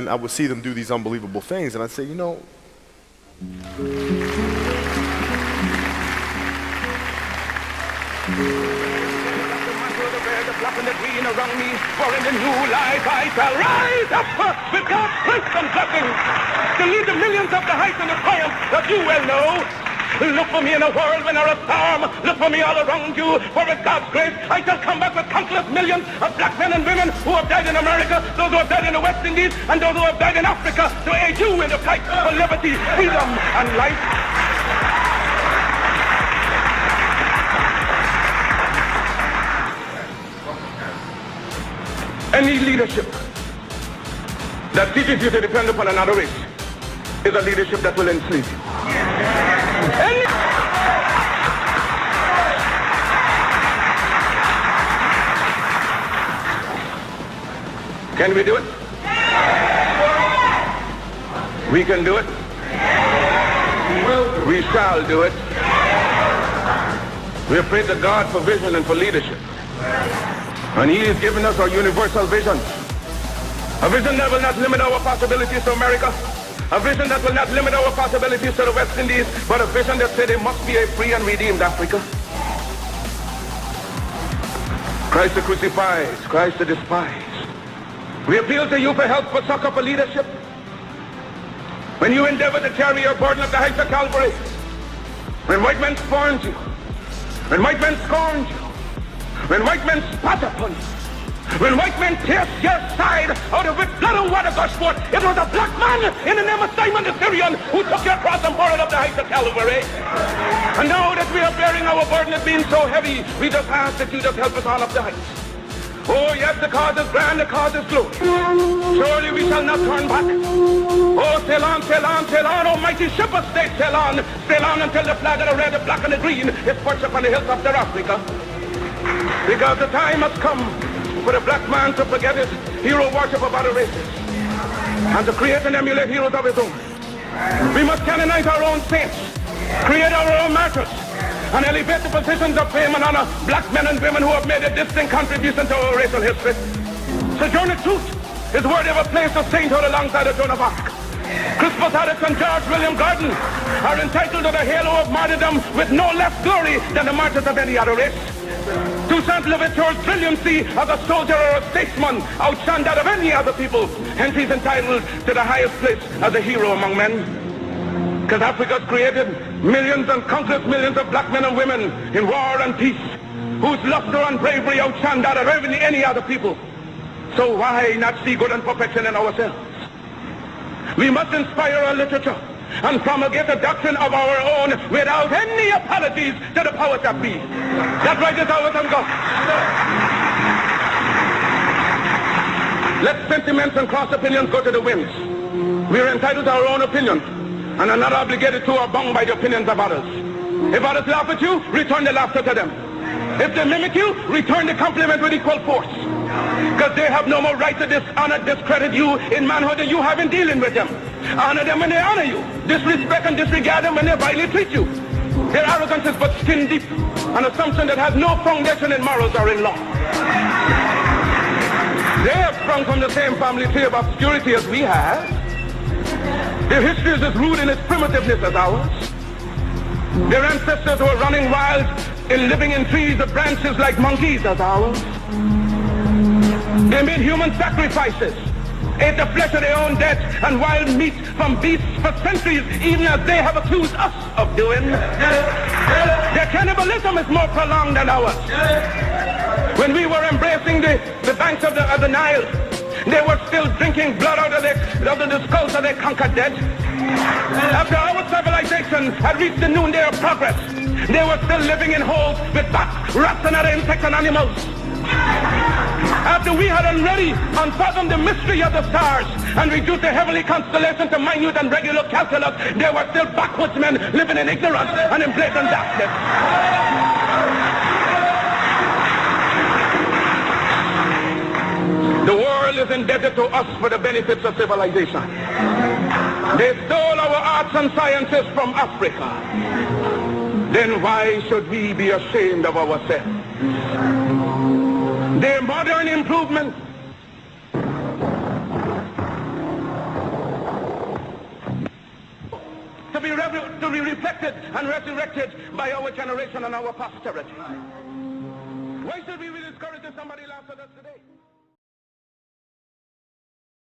then I would see them do these unbelievable things, and I'd say, you know, the black and the green around me, for in the new life I shall rise up with God's grace and blessing to lead the millions up the heights and the triumph that you well know. Look for me in a world when there is storm. Look for me all around you, for with God's grace I shall come back with countless millions of black men and women who have died in America, those who have died in the West Indies, and those who have died in Africa to aid you in the fight for liberty, freedom, and life. Any leadership that teaches you to depend upon another race is a leadership that will enslave you. Can we do it? We can do it. We shall do it. We pray to God for vision and for leadership. And he has given us our universal vision. A vision that will not limit our possibilities to America. A vision that will not limit our possibilities to the West Indies, but a vision that said there must be a free and redeemed Africa. Christ the crucified, Christ the despised. We appeal to you for help, for succor, for leadership. When you endeavor to carry your burden up the heights of Calvary, when white men scorned you, when white men scorned you, when white men spat upon you, when white men pierced your side out of which blood and water gushed forth, it was a black man in the name of Simon the Syrian who took your cross and bore it up the heights of Calvary. And now that we are bearing our burden as being so heavy, we just ask that you just help us on up the heights. Oh yes, the cause is grand, the cause is glory. Surely we shall not turn back. Oh, sail on, sail on, sail on, oh mighty ship of state, sail on until the flag of the red, the black, and the green is perched upon the hilltops of Africa. Because the time has come for the black man to forget his hero worship of other races and to create and emulate heroes of his own. We must canonize our own saints, create our own martyrs, and elevate the positions of fame and honor black men and women who have made a distinct contribution to our racial history. Sojourner Truth is worthy of a place of sainthood alongside of Joan of Arc. Crispus Attucks and George William Gordon are entitled to the halo of martyrdom with no less glory than the martyrs of any other race. Toussaint Louverture's brilliancy as a soldier or a statesman outshone that of any other people. Hence he's entitled to the highest place as a hero among men. Because Africa's created millions and countless millions of black men and women in war and peace, whose luster and bravery outshone that of any other people. So why not see good and perfection in ourselves? We must inspire our literature and promulgate the doctrine of our own without any apologies to the powers that be. That right is ours and God. Let sentiments and cross opinions go to the winds. We are entitled to our own opinion and are not obligated to or bound by the opinions of others. If others laugh at you, return the laughter to them. If they mimic you, return the compliment with equal force. Because they have no more right to dishonor, discredit you in manhood than you have in dealing with them. Honor them when they honor you. Disrespect and disregard them when they vilely treat you. Their arrogance is but skin deep, an assumption that has no foundation in morals or in law. They have sprung from the same family tree of obscurity as we have. Their history is as rude in its primitiveness as ours. Their ancestors were running wild in living in trees of branches like monkeys as ours. They made human sacrifices, ate the flesh of their own dead and wild meat from beasts for centuries, even as they have accused us of doing. Their cannibalism is more prolonged than ours. When we were embracing the banks of the Nile, they were still drinking blood out of the skulls of their conquered dead. After our civilization had reached the noonday of progress, they were still living in holes with bats, rats, and other insects and animals. After we had already unfathomed the mystery of the stars and reduced the heavenly constellation to minute and regular calculus, there were still backwoodsmen living in ignorance and in blatant darkness. The world is indebted to us for the benefits of civilization. They stole our arts and sciences from Africa. Then why should we be ashamed of ourselves? Their modern improvement be reflected and resurrected by our generation and our posterity. Why should we be discouraged if somebody laughs at us today?